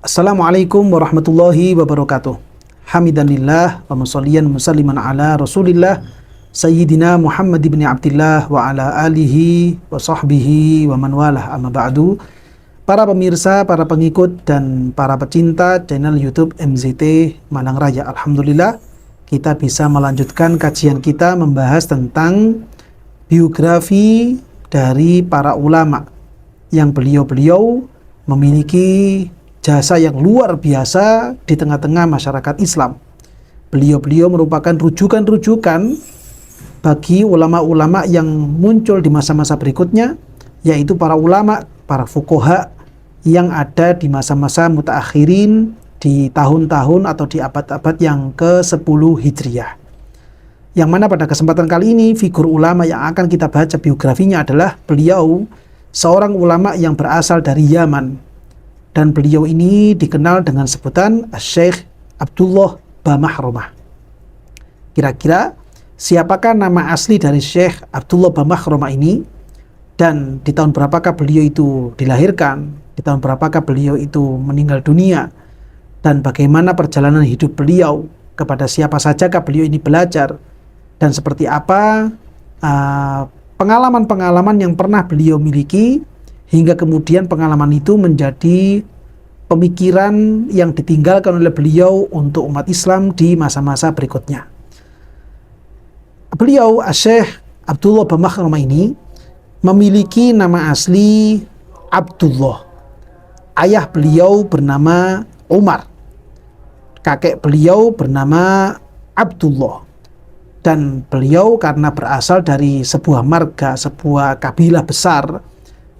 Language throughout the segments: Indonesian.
Assalamualaikum warahmatullahi wabarakatuh. Hamidanillah wa musalliyan musalliman ala Rasulillah Sayyidina Muhammad ibn Abdillah wa ala alihi wa sahbihi wa man walah, amma ba'du. Para pemirsa, para pengikut dan para pecinta channel YouTube MZT Malang Raya, alhamdulillah kita bisa melanjutkan kajian kita membahas tentang biografi dari para ulama yang beliau-beliau memiliki jasa yang luar biasa di tengah-tengah masyarakat Islam. Beliau-beliau merupakan rujukan-rujukan bagi ulama-ulama yang muncul di masa-masa berikutnya, yaitu para ulama, para fuqaha yang ada di masa-masa mutaakhirin di tahun-tahun atau di abad-abad yang ke-10 Hijriah. Yang mana pada kesempatan kali ini figur ulama yang akan kita baca biografinya adalah beliau seorang ulama yang berasal dari Yaman. Dan beliau ini dikenal dengan sebutan Syekh Abdullah Bamahramah. Kira-kira siapakah nama asli dari Syekh Abdullah Bamahramah ini? Dan di tahun berapakah beliau itu dilahirkan? Di tahun berapakah beliau itu meninggal dunia? Dan bagaimana perjalanan hidup beliau? Kepada siapa sajakah beliau ini belajar? Dan seperti apa pengalaman-pengalaman yang pernah beliau miliki, hingga kemudian pengalaman itu menjadi pemikiran yang ditinggalkan oleh beliau untuk umat Islam di masa-masa berikutnya. Beliau, Syekh Abdullah Bamahramah ini, memiliki nama asli Abdullah. Ayah beliau bernama Umar. Kakek beliau bernama Abdullah. Dan beliau karena berasal dari sebuah marga, sebuah kabilah besar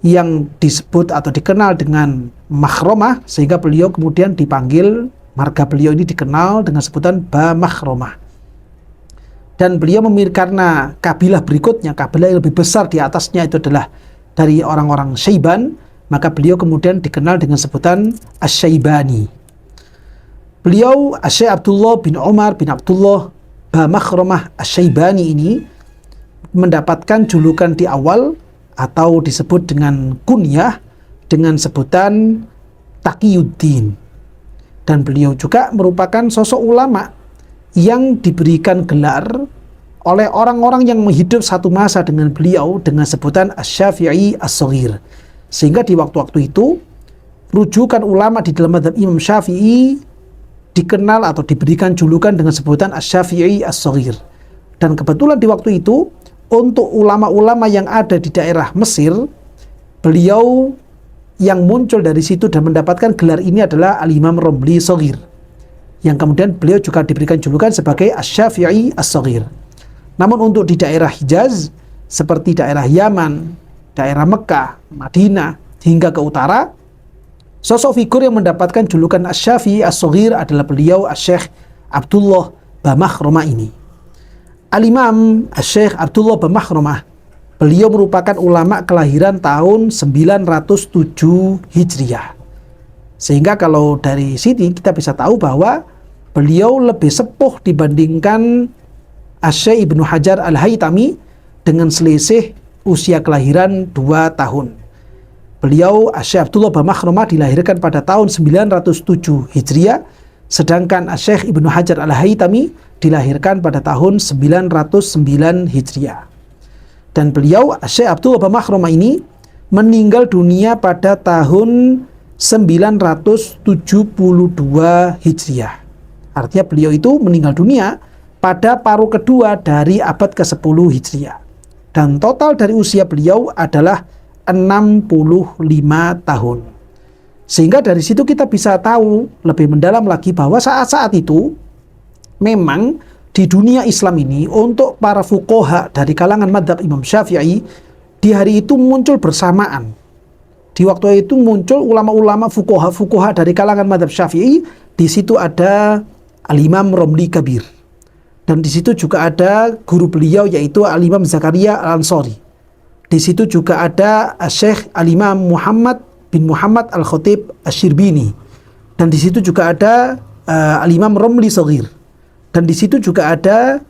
yang disebut atau dikenal dengan Mahramah, sehingga beliau kemudian dipanggil, marga beliau ini dikenal dengan sebutan Bamahramah. Dan beliau memiliki, karena kabilah berikutnya, kabilah yang lebih besar di atasnya itu adalah dari orang-orang Syaiban, maka beliau kemudian dikenal dengan sebutan Asy-Syaibani. Beliau, Syekh Abdullah bin Umar bin Abdullah Bamahramah Asy-Syaibani ini mendapatkan julukan di awal atau disebut dengan kunyah dengan sebutan Taqiyuddin. Dan beliau juga merupakan sosok ulama yang diberikan gelar oleh orang-orang yang menghidup satu masa dengan beliau dengan sebutan Asy-Syafi'i As-Shaghir. Sehingga di waktu-waktu itu rujukan ulama di dalam mazhab Imam Syafi'i dikenal atau diberikan julukan dengan sebutan Asy-Syafi'i As-Shaghir. Dan kebetulan di waktu itu untuk ulama-ulama yang ada di daerah Mesir, beliau yang muncul dari situ dan mendapatkan gelar ini adalah Al-Imam Romli Shaghir, yang kemudian beliau juga diberikan julukan sebagai Asy-Syafi'i As-Shaghir. Namun untuk di daerah Hijaz, seperti daerah Yaman, daerah Mekah, Madinah, hingga ke utara, sosok figur yang mendapatkan julukan Asy-Syafi'i As-Shaghir adalah beliau Syekh Abdullah Bamahramah ini. Al-Imam Syekh Abdullah Bamahramah, beliau merupakan ulama kelahiran tahun 907 Hijriah. Sehingga kalau dari sini kita bisa tahu bahwa beliau lebih sepuh dibandingkan Syekh Ibnu Hajar Al-Haytami dengan selisih usia kelahiran 2 tahun. Beliau, Syekh Abdullah Bamahramah, dilahirkan pada tahun 907 Hijriah, sedangkan Syekh Ibnu Hajar Al-Haytami dilahirkan pada tahun 909 Hijriah. Dan beliau, Syekh Abdullah Bamahramah ini, meninggal dunia pada tahun 972 Hijriah. Artinya beliau itu meninggal dunia pada paruh kedua dari abad ke-10 Hijriah. Dan total dari usia beliau adalah 65 tahun. Sehingga dari situ kita bisa tahu lebih mendalam lagi bahwa saat-saat itu memang di dunia Islam ini untuk para fuqaha dari kalangan mazhab Imam Syafi'i di hari itu muncul bersamaan. Di waktu itu muncul ulama-ulama fuqaha dari kalangan mazhab Syafi'i. Di situ ada Al-Imam Romli Kabir. Dan di situ juga ada guru beliau yaitu Al-Imam Zakaria Al-Ansari. Di situ juga ada Syekh Al-Imam Muhammad bin Muhammad Al-Khatib Asy-Syirbini. Dan di situ juga ada Al-Imam Romli Shaghir. Dan di situ juga ada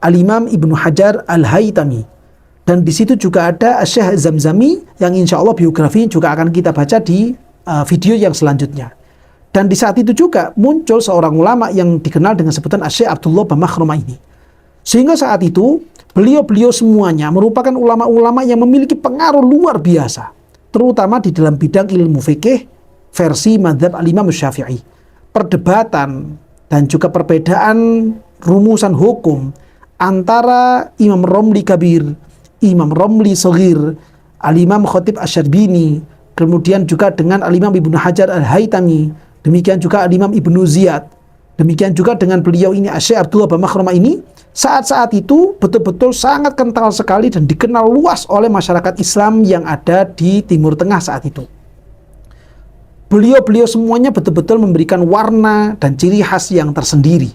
Al-Imam Ibnu Hajar Al-Haytami. Dan di situ juga ada Syekh Zamzami yang insya Allah biografi juga akan kita baca di video yang selanjutnya. Dan di saat itu juga muncul seorang ulama yang dikenal dengan sebutan Syekh Abdullah bin Makhrumah ini. Sehingga saat itu beliau-beliau semuanya merupakan ulama-ulama yang memiliki pengaruh luar biasa, terutama di dalam bidang ilmu fikih versi mazhab al-Imam Syafi'i. Perdebatan dan juga perbedaan rumusan hukum antara Imam Romli Kabir, Imam Romli Shaghir, Al-Imam Khatib Asy-Syarbini, kemudian juga dengan Al-Imam Ibnu Hajar Al-Haytami, demikian juga Al-Imam Ibnu Ziyad, demikian juga dengan beliau ini Syekh Abdullah bin Makhrumah ini, saat-saat itu betul-betul sangat kental sekali dan dikenal luas oleh masyarakat Islam yang ada di Timur Tengah saat itu. Beliau-beliau semuanya betul-betul memberikan warna dan ciri khas yang tersendiri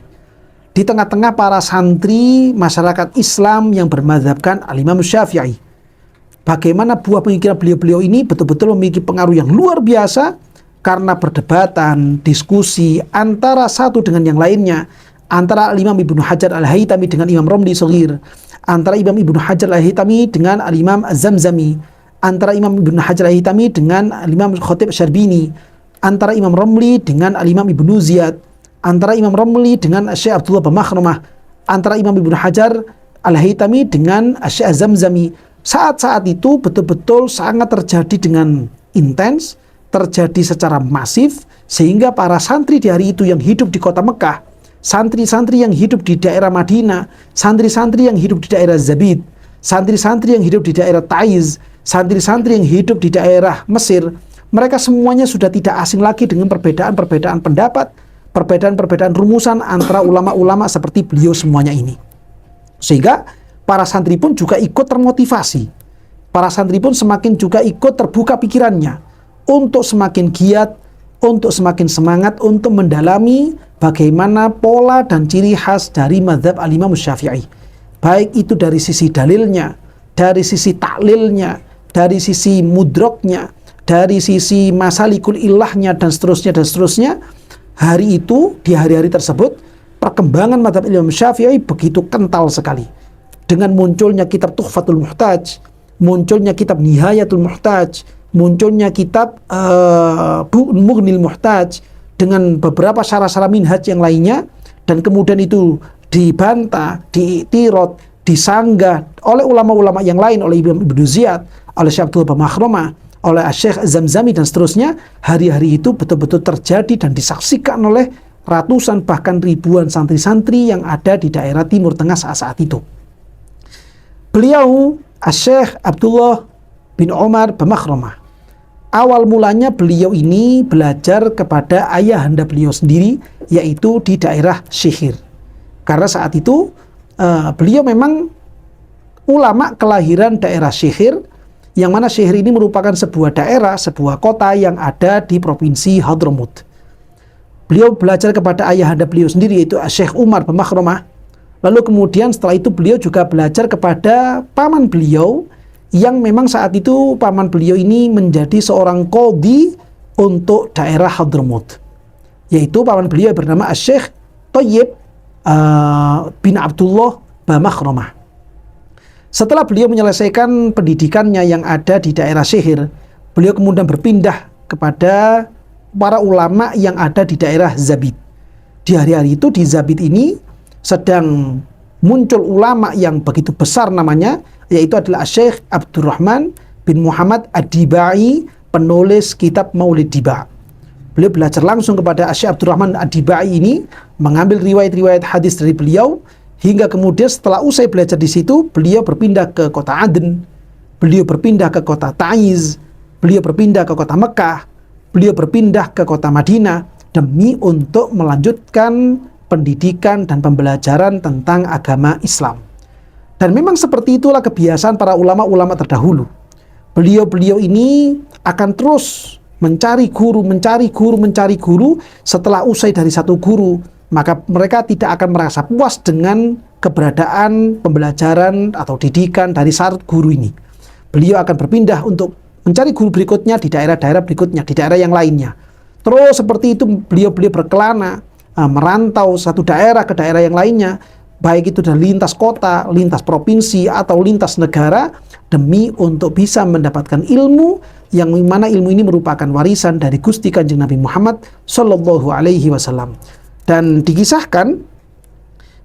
di tengah-tengah para santri masyarakat Islam yang bermadzhabkan Al-Imam Syafi'i. Bagaimana buah pemikiran beliau-beliau ini betul-betul memiliki pengaruh yang luar biasa karena perdebatan, diskusi antara satu dengan yang lainnya, antara Al-Imam Ibnu Hajar Al-Haytami dengan Imam Romli Shaghir, antara Imam Ibnu Hajar Al-Haytami dengan Al-Imam Az-Zamzami, antara Imam Ibnu Hajar Al-Haytami dengan Al-Imam Khatib Asy-Syarbini, antara Imam Romli dengan Al-Imam Ibnu Ziyad, antara Imam Romli dengan Syekh Abdullah bin Makhrumah, antara Imam Ibnu Hajar Al-Haytami dengan Syekh Az-Zamzami. Saat-saat itu betul-betul sangat terjadi dengan intens, terjadi secara masif, sehingga para santri di hari itu yang hidup di kota Mekah, santri-santri yang hidup di daerah Madinah, santri-santri yang hidup di daerah Zabid, santri-santri yang hidup di daerah Taiz, santri-santri yang hidup di daerah Mesir, mereka semuanya sudah tidak asing lagi dengan perbedaan-perbedaan pendapat, perbedaan-perbedaan rumusan antara ulama-ulama seperti beliau semuanya ini. Sehingga para santri pun juga ikut termotivasi. Para santri pun semakin juga ikut terbuka pikirannya untuk semakin giat, untuk semakin semangat untuk mendalami bagaimana pola dan ciri khas dari mazhab al-Imam Syafi'i. Baik itu dari sisi dalilnya, dari sisi taklilnya, dari sisi mudroknya, dari sisi masalikul ilahnya, dan seterusnya. Hari itu, di hari-hari tersebut, perkembangan mazhab Imam Syafi'i begitu kental sekali. Dengan munculnya kitab Tuhfatul Muhtaj, munculnya kitab Nihayatul Muhtaj, munculnya kitab Mughnil Muhtaj, dengan beberapa syarah-syarah minhaj yang lainnya, dan kemudian itu dibantah, diiktirad, disanggah oleh ulama-ulama yang lain, oleh Imam Ibnu Ziyad, oleh Syekh Abdullah bin Makhrumah, oleh Syekh Az-Zamzami, dan seterusnya. Hari-hari itu betul-betul terjadi dan disaksikan oleh ratusan bahkan ribuan santri-santri yang ada di daerah Timur Tengah saat-saat itu. Beliau Syekh Abdullah bin Umar bin Makhrumah, awal mulanya beliau ini belajar kepada ayahanda beliau sendiri, yaitu di daerah Syihir. Karena saat itu beliau memang ulama kelahiran daerah Syihir, yang mana Syihir ini merupakan sebuah daerah, sebuah kota yang ada di provinsi Hadramut. Beliau belajar kepada ayahanda beliau sendiri, yaitu Syekh Umar bin Makhrumah. Lalu kemudian setelah itu beliau juga belajar kepada paman beliau, yang memang saat itu paman beliau ini menjadi seorang qadhi untuk daerah Hadramut, yaitu paman beliau bernama Syekh Thayyib bin Abdullah bin Makhrumah. Setelah beliau menyelesaikan pendidikannya yang ada di daerah Syihir, beliau kemudian berpindah kepada para ulama yang ada di daerah Zabid. Di hari-hari itu di Zabid ini sedang muncul ulama yang begitu besar namanya, yaitu adalah Syekh Abdurrahman bin Muhammad Ad-Dibai, penulis kitab Maulid Diba. Beliau belajar langsung kepada Syekh Abdurrahman Ad-Dibai ini, mengambil riwayat-riwayat hadis dari beliau, hingga kemudian setelah usai belajar di situ, beliau berpindah ke kota Aden, beliau berpindah ke kota Taiz, beliau berpindah ke kota Mekah, beliau berpindah ke kota Madinah demi untuk melanjutkan pendidikan dan pembelajaran tentang agama Islam. Dan memang seperti itulah kebiasaan para ulama-ulama terdahulu. Beliau-beliau ini akan terus mencari guru. Setelah usai dari satu guru, maka mereka tidak akan merasa puas dengan keberadaan pembelajaran atau didikan dari satu guru ini. Beliau akan berpindah untuk mencari guru berikutnya di daerah-daerah berikutnya, di daerah yang lainnya. Terus seperti itu beliau-beliau berkelana, merantau satu daerah ke daerah yang lainnya, baik itu dari lintas kota, lintas provinsi, atau lintas negara, demi untuk bisa mendapatkan ilmu yang mana ilmu ini merupakan warisan dari Gusti Kanjeng Nabi Muhammad Sallallahu Alaihi Wasallam. Dan dikisahkan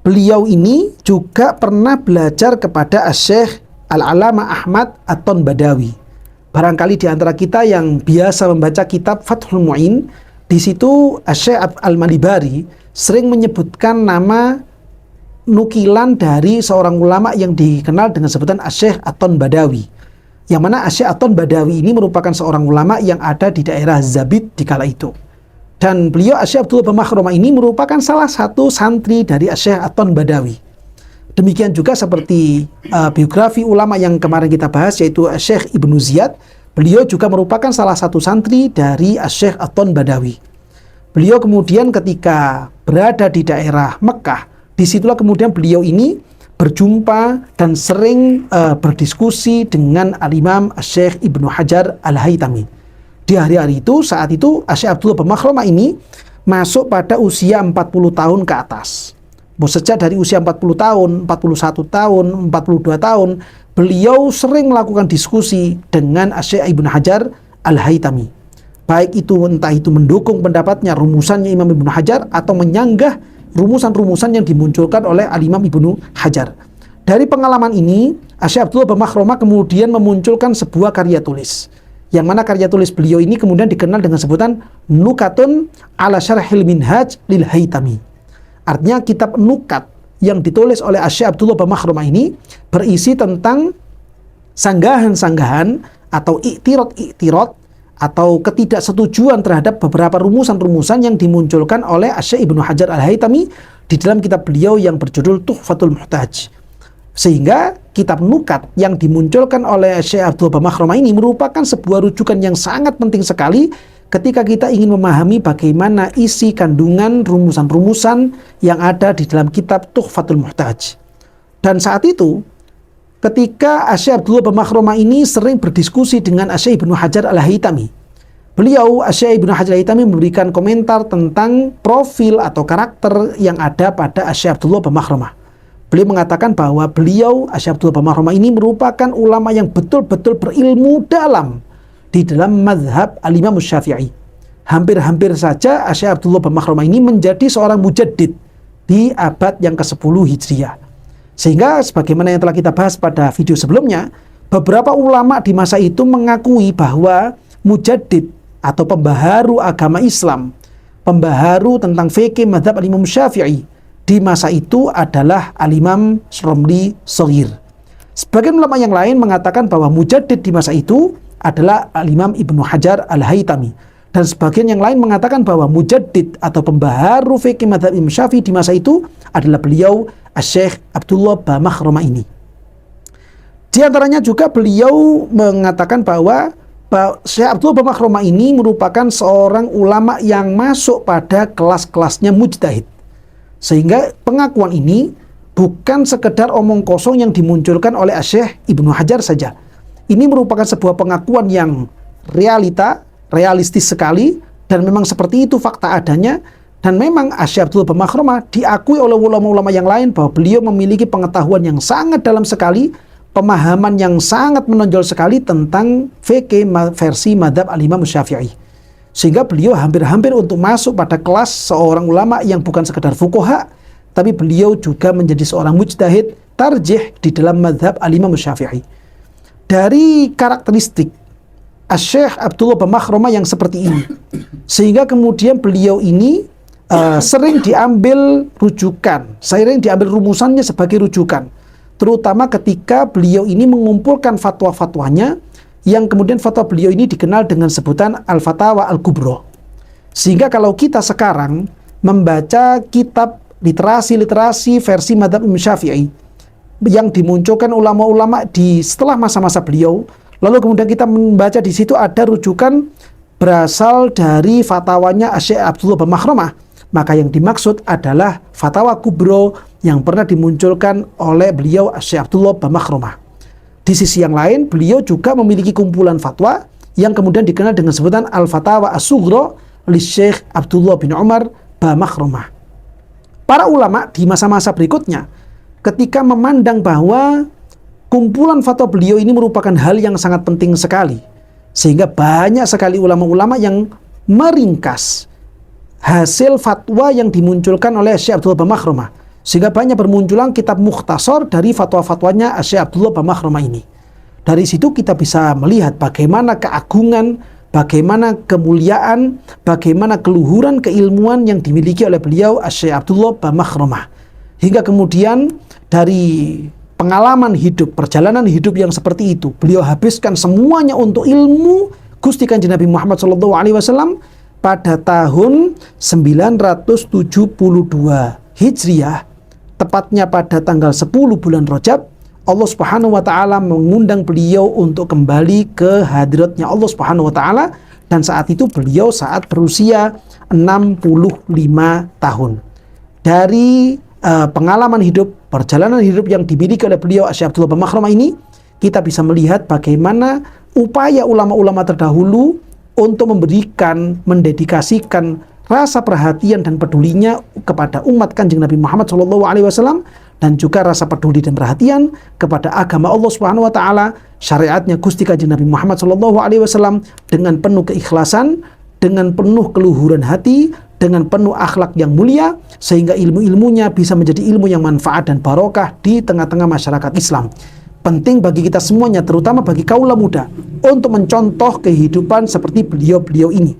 beliau ini juga pernah belajar kepada Asy-Syaikh Al-Alama Ahmad At-Tonbadawi. Barangkali di antara kita yang biasa membaca kitab Fathul Mu'in, di situ Asy-Syaikh Al-Malibari sering menyebutkan nama nukilan dari seorang ulama yang dikenal dengan sebutan Asy-Syaikh At-Tonbadawi. Yang mana Asy-Syaikh At-Tonbadawi ini merupakan seorang ulama yang ada di daerah Zabid di kala itu. Dan beliau Asy-Syaikh Abdullah bin Makhrumah ini merupakan salah satu santri dari Asy-Syaikh At-Tonbadawi. Demikian juga seperti biografi ulama yang kemarin kita bahas, yaitu Syekh Ibnu Ziyad. Beliau juga merupakan salah satu santri dari Syekh At-Tonbadawi. Beliau kemudian ketika berada di daerah Mekah, disitulah kemudian beliau ini berjumpa dan sering berdiskusi dengan Al-Imam Syekh Ibnu Hajar Al-Haytami. Di hari-hari itu, saat itu Syekh Abdullah bin Makhrumah ini masuk pada usia 40 tahun ke atas. Sejak dari usia 40 tahun, 41 tahun, 42 tahun, beliau sering melakukan diskusi dengan Syekh Ibnu Hajar Al-Haytami. Baik itu entah itu mendukung pendapatnya, rumusannya Imam Ibnu Hajar, atau menyanggah rumusan-rumusan yang dimunculkan oleh Al-Imam Ibnu Hajar. Dari pengalaman ini, Syekh Abdullah bin Makhrumah kemudian memunculkan sebuah karya tulis. Yang mana karya tulis beliau ini kemudian dikenal dengan sebutan Nukatun ala Syarhil Minhaj lil Haytami. Artinya kitab nukat yang ditulis oleh Syekh Abdullah bin Makhrumah ini berisi tentang sanggahan-sanggahan atau iktirad-iktirad atau ketidaksetujuan terhadap beberapa rumusan-rumusan yang dimunculkan oleh Syekh Ibnu Hajar Al-Haytami di dalam kitab beliau yang berjudul Tuhfatul Muhtaj. Sehingga kitab nukat yang dimunculkan oleh Syekh Abdullah bin Makhrumah ini merupakan sebuah rujukan yang sangat penting sekali ketika kita ingin memahami bagaimana isi kandungan rumusan-rumusan yang ada di dalam kitab Tuhfatul Muhtaj. Dan saat itu, ketika Syekh Abdullah bin Makhrumah ini sering berdiskusi dengan Syekh Ibnu Hajar Al-Haytami, beliau Syekh Ibnu Hajar Al-Haytami memberikan komentar tentang profil atau karakter yang ada pada Syekh Abdullah bin Makhrumah. Beliau mengatakan bahwa beliau Syekh Abdullah bin Makhrumah ini merupakan ulama yang betul-betul berilmu dalam di dalam mazhab Al-Imam Syafi'i. Hampir-hampir saja Syekh Abdullah bin Makhrumah ini menjadi seorang mujaddid di abad yang ke-10 Hijriah. Sehingga sebagaimana yang telah kita bahas pada video sebelumnya, beberapa ulama di masa itu mengakui bahwa mujaddid atau pembaharu agama Islam, pembaharu tentang fikih mazhab Al-Imam Syafi'i di masa itu adalah Al-Imam Romli Shaghir. Sebagian ulama yang lain mengatakan bahwa mujaddid di masa itu adalah Al-Imam Ibnu Hajar Al-Haytami, dan sebagian yang lain mengatakan bahwa mujaddid atau pembaharu fikih mazhab Imam Syafi'i di masa itu adalah beliau Syekh Abdullah bin Makhrumah ini. Di antaranya juga beliau mengatakan bahwa Syekh Abdullah bin Makhrumah ini merupakan seorang ulama yang masuk pada kelas-kelasnya mujtahid. Sehingga pengakuan ini bukan sekedar omong kosong yang dimunculkan oleh Syekh Ibnu Hajar saja. Ini merupakan sebuah pengakuan yang realistis sekali, dan memang seperti itu fakta adanya. Dan memang Syekh Abdullah bin Makhrumah diakui oleh ulama-ulama yang lain bahwa beliau memiliki pengetahuan yang sangat dalam sekali, pemahaman yang sangat menonjol sekali tentang fikih versi madhab Al-Imam Syafi'i. Sehingga beliau hampir-hampir untuk masuk pada kelas seorang ulama yang bukan sekedar fuqaha, tapi beliau juga menjadi seorang mujtahid tarjih di dalam madhab Al-Imam Syafi'i. Dari karakteristik Syekh Abdullah bin Makhrumah yang seperti ini, sehingga kemudian beliau ini sering diambil rujukan, sering diambil rumusannya sebagai rujukan, terutama ketika beliau ini mengumpulkan fatwa-fatwanya, yang kemudian fatwa beliau ini dikenal dengan sebutan Al-Fatawa Al-Kubra. Sehingga kalau kita sekarang membaca kitab literasi versi madhab Imam Syafi'i yang dimunculkan ulama-ulama di setelah masa-masa beliau, lalu kemudian kita membaca di situ ada rujukan berasal dari fatwanya Syekh Abdullah bin Makhrumah, maka yang dimaksud adalah Fatawa Kubro yang pernah dimunculkan oleh beliau Syekh Abdullah bin Makhrumah. Di sisi yang lain, beliau juga memiliki kumpulan fatwa yang kemudian dikenal dengan sebutan Al-Fatawa As-Sughra li Syekh Abdullah bin Umar bin Makhrumah. Para ulama di masa-masa berikutnya ketika memandang bahwa kumpulan fatwa beliau ini merupakan hal yang sangat penting sekali, sehingga banyak sekali ulama-ulama yang meringkas hasil fatwa yang dimunculkan oleh Syekh Abdullah bin Makhrumah, sehingga banyak bermunculan kitab mukhtasar dari fatwa-fatwanya Syekh Abdullah bin Makhrumah ini. Dari situ kita bisa melihat bagaimana keagungan, bagaimana kemuliaan, bagaimana keluhuran keilmuan yang dimiliki oleh beliau Syekh Abdullah bin Makhrumah. Hingga kemudian dari pengalaman hidup, perjalanan hidup yang seperti itu, beliau habiskan semuanya untuk ilmu Gusti Kanjeng Nabi Muhammad SAW pada tahun 972 Hijriah, tepatnya pada tanggal 10 bulan Rajab. Allah Subhanahu wa taala mengundang beliau untuk kembali ke hadiratnya Allah Subhanahu wa taala, dan saat itu beliau saat berusia 65 tahun. Dari pengalaman hidup, perjalanan hidup yang dimiliki oleh beliau Syekh Abdullah bin Makhrumah ini, kita bisa melihat bagaimana upaya ulama-ulama terdahulu untuk memberikan, mendedikasikan rasa perhatian dan pedulinya kepada umat Kanjeng Nabi Muhammad SAW, dan juga rasa peduli dan perhatian kepada agama Allah Subhanahu wa taala, syariatnya Gusti Kanjeng Nabi Muhammad SAW, dengan penuh keikhlasan, dengan penuh keluhuran hati, dengan penuh akhlak yang mulia, sehingga ilmu-ilmunya bisa menjadi ilmu yang manfaat dan barokah di tengah-tengah masyarakat Islam. Penting bagi kita semuanya, terutama bagi kaula muda, untuk mencontoh kehidupan seperti beliau-beliau ini.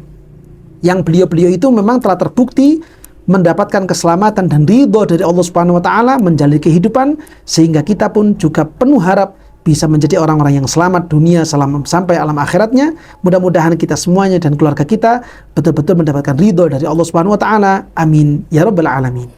Yang beliau-beliau itu memang telah terbukti mendapatkan keselamatan dan ridho dari Allah Subhanahu wa taala, menjalani kehidupan, sehingga kita pun juga penuh harap bisa menjadi orang-orang yang selamat dunia sampai alam akhiratnya. Mudah-mudahan kita semuanya dan keluarga kita betul-betul mendapatkan ridho dari Allah Subhanahu wa taala. Amin ya rabbal alamin.